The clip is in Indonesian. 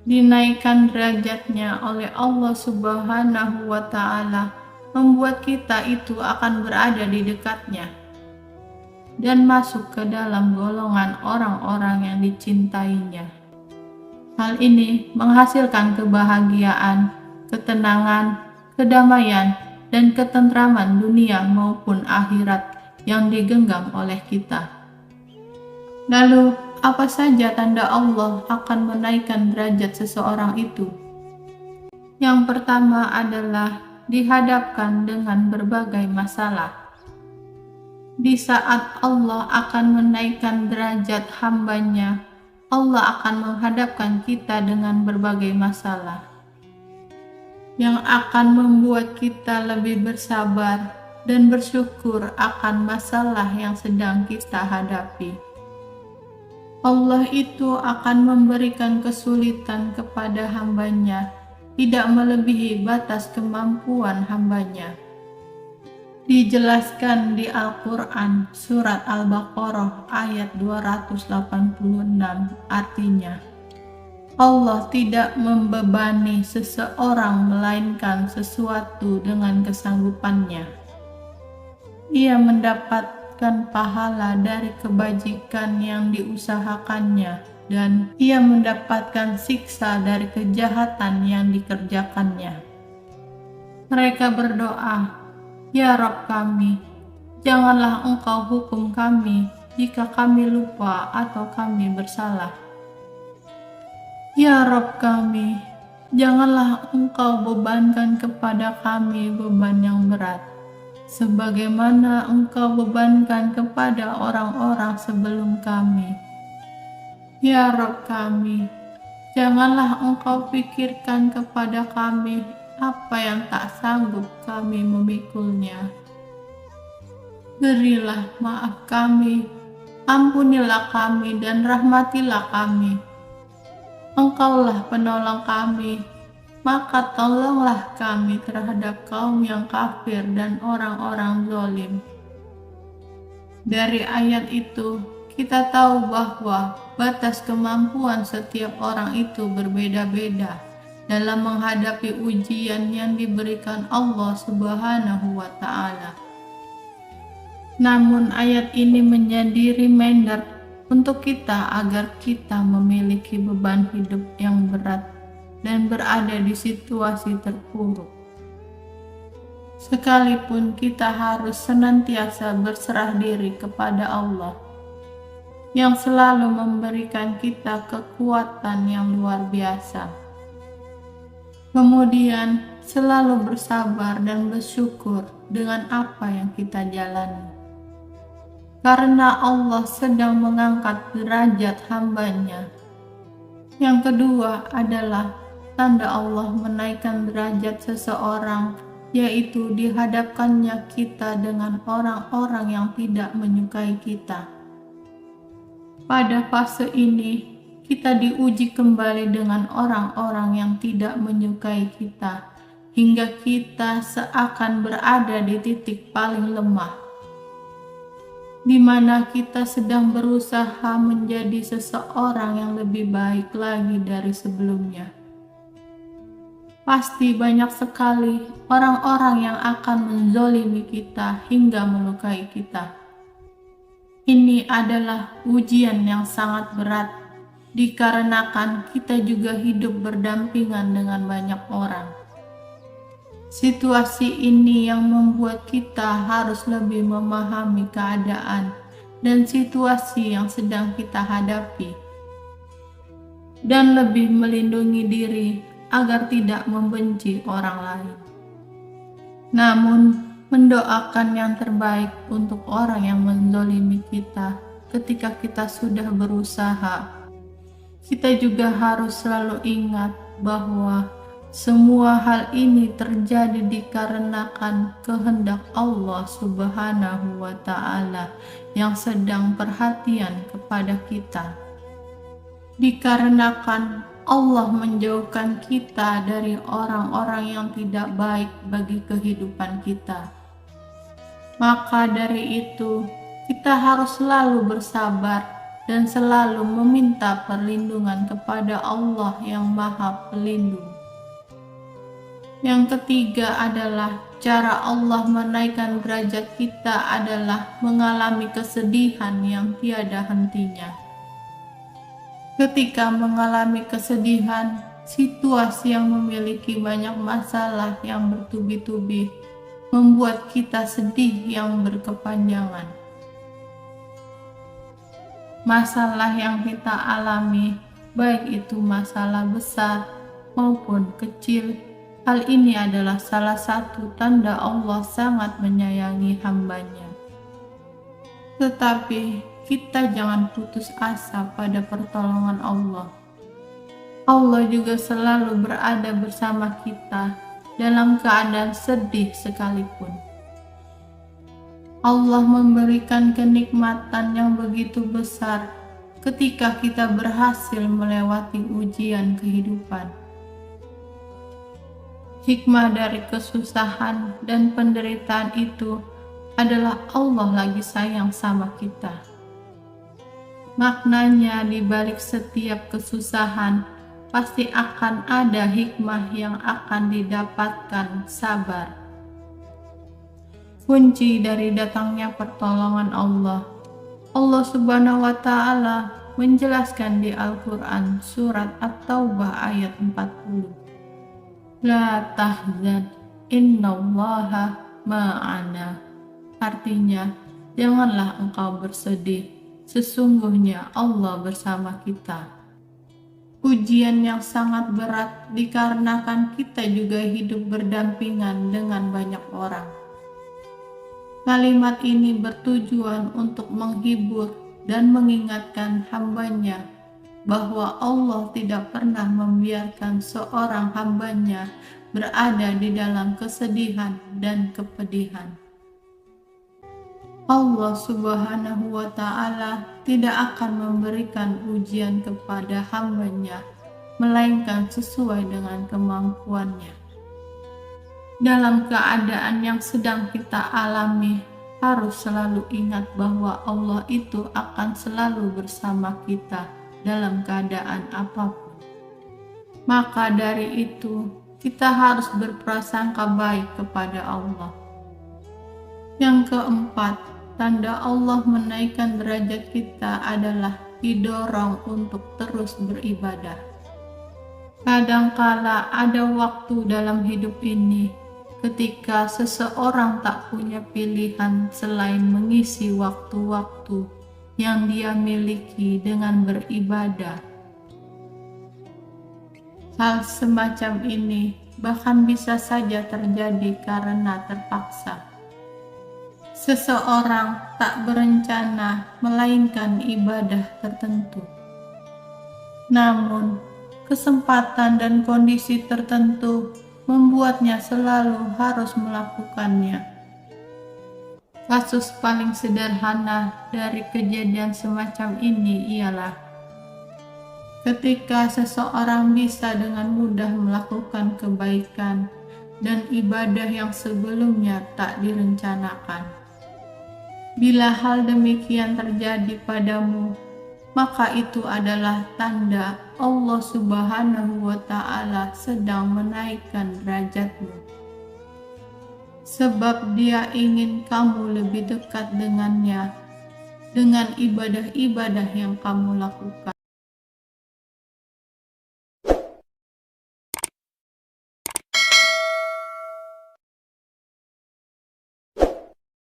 Dinaikkan derajatnya oleh Allah Subhanahu wa Ta'ala membuat kita itu akan berada di dekatnya dan masuk ke dalam golongan orang-orang yang dicintainya. Hal ini menghasilkan kebahagiaan, ketenangan, kedamaian, dan ketentraman dunia maupun akhirat yang digenggam oleh kita. Lalu, apa saja tanda Allah akan menaikkan derajat seseorang itu? Yang pertama adalah dihadapkan dengan berbagai masalah. Di saat Allah akan menaikkan derajat hambanya, Allah akan menghadapkan kita dengan berbagai masalah yang akan membuat kita lebih bersabar dan bersyukur akan masalah yang sedang kita hadapi. Allah itu akan memberikan kesulitan kepada hambanya, tidak melebihi batas kemampuan hambanya. Dijelaskan di Al-Quran surat Al-Baqarah ayat 286, artinya Allah tidak membebani seseorang melainkan sesuatu dengan kesanggupannya. Ia mendapatkan pahala dari kebajikan yang diusahakannya dan ia mendapatkan siksa dari kejahatan yang dikerjakannya. Mereka berdoa, "Ya Rabb kami, janganlah Engkau hukum kami jika kami lupa atau kami bersalah. Ya Rabb kami, janganlah Engkau bebankan kepada kami beban yang berat, sebagaimana Engkau bebankan kepada orang-orang sebelum kami. Ya Rabb kami, janganlah Engkau pikirkan kepada kami apa yang tak sanggup kami memikulnya. Berilah maaf kami, ampunilah kami dan rahmatilah kami. Engkaulah penolong kami, maka tolonglah kami terhadap kaum yang kafir dan orang-orang zalim." Dari ayat itu, kita tahu bahwa batas kemampuan setiap orang itu berbeda-beda dalam menghadapi ujian yang diberikan Allah Subhanahu wa Ta'ala. Namun ayat ini menjadi reminder untuk kita agar kita memiliki beban hidup yang berat dan berada di situasi terpuruk. Sekalipun kita harus senantiasa berserah diri kepada Allah yang selalu memberikan kita kekuatan yang luar biasa. Kemudian selalu bersabar dan bersyukur dengan apa yang kita jalani. Karena Allah sedang mengangkat derajat hambanya. Yang kedua adalah tanda Allah menaikkan derajat seseorang, yaitu dihadapkannya kita dengan orang-orang yang tidak menyukai kita. Pada fase ini, kita diuji kembali dengan orang-orang yang tidak menyukai kita, hingga kita seakan berada di titik paling lemah, di mana kita sedang berusaha menjadi seseorang yang lebih baik lagi dari sebelumnya. Pasti banyak sekali orang-orang yang akan menzolimi kita hingga melukai kita. Ini adalah ujian yang sangat berat, dikarenakan kita juga hidup berdampingan dengan banyak orang. Situasi ini yang membuat kita harus lebih memahami keadaan dan situasi yang sedang kita hadapi, dan lebih melindungi diri agar tidak membenci orang lain. Namun, mendoakan yang terbaik untuk orang yang menzalimi kita ketika kita sudah berusaha. Kita juga harus selalu ingat bahwa semua hal ini terjadi dikarenakan kehendak Allah Subhanahu wa Ta'ala yang sedang perhatian kepada kita. Dikarenakan Allah menjauhkan kita dari orang-orang yang tidak baik bagi kehidupan kita. Maka dari itu, kita harus selalu bersabar dan selalu meminta perlindungan kepada Allah yang Maha Pelindung. Yang ketiga adalah cara Allah menaikkan derajat kita adalah mengalami kesedihan yang tiada hentinya. Ketika mengalami kesedihan, situasi yang memiliki banyak masalah yang bertubi-tubi membuat kita sedih yang berkepanjangan. Masalah yang kita alami, baik itu masalah besar maupun kecil, hal ini adalah salah satu tanda Allah sangat menyayangi hamba-Nya. Tetapi kita jangan putus asa pada pertolongan Allah. Allah juga selalu berada bersama kita dalam keadaan sedih sekalipun. Allah memberikan kenikmatan yang begitu besar ketika kita berhasil melewati ujian kehidupan. Hikmah dari kesusahan dan penderitaan itu adalah Allah lagi sayang sama kita. Maknanya di balik setiap kesusahan pasti akan ada hikmah yang akan didapatkan, sabar. Kunci dari datangnya pertolongan Allah. Allah Subhanahu wa Ta'ala menjelaskan di Al-Quran surat At-Taubah ayat 40. La tahzan, innallaha ma'ana. Artinya, janganlah engkau bersedih, sesungguhnya Allah bersama kita. Ujian yang sangat berat dikarenakan kita juga hidup berdampingan dengan banyak orang. Kalimat ini bertujuan untuk menghibur dan mengingatkan hamba-Nya bahwa Allah tidak pernah membiarkan seorang hamba-Nya berada di dalam kesedihan dan kepedihan. Allah Subhanahu wa Ta'ala tidak akan memberikan ujian kepada hamba-Nya, melainkan sesuai dengan kemampuannya. Dalam keadaan yang sedang kita alami, harus selalu ingat bahwa Allah itu akan selalu bersama kita dalam keadaan apapun. Maka dari itu, kita harus berprasangka baik kepada Allah. Yang keempat, tanda Allah menaikkan derajat kita adalah didorong untuk terus beribadah. Kadangkala ada waktu dalam hidup ini ketika seseorang tak punya pilihan selain mengisi waktu-waktu yang dia miliki dengan beribadah. Hal semacam ini bahkan bisa saja terjadi karena terpaksa. Seseorang tak berencana melainkan ibadah tertentu. Namun, kesempatan dan kondisi tertentu membuatnya selalu harus melakukannya. Kasus paling sederhana dari kejadian semacam ini ialah ketika seseorang bisa dengan mudah melakukan kebaikan dan ibadah yang sebelumnya tak direncanakan. Bila hal demikian terjadi padamu, maka itu adalah tanda Allah Subhanahu wa Ta'ala sedang menaikkan derajatmu. Sebab Dia ingin kamu lebih dekat dengannya dengan ibadah-ibadah yang kamu lakukan.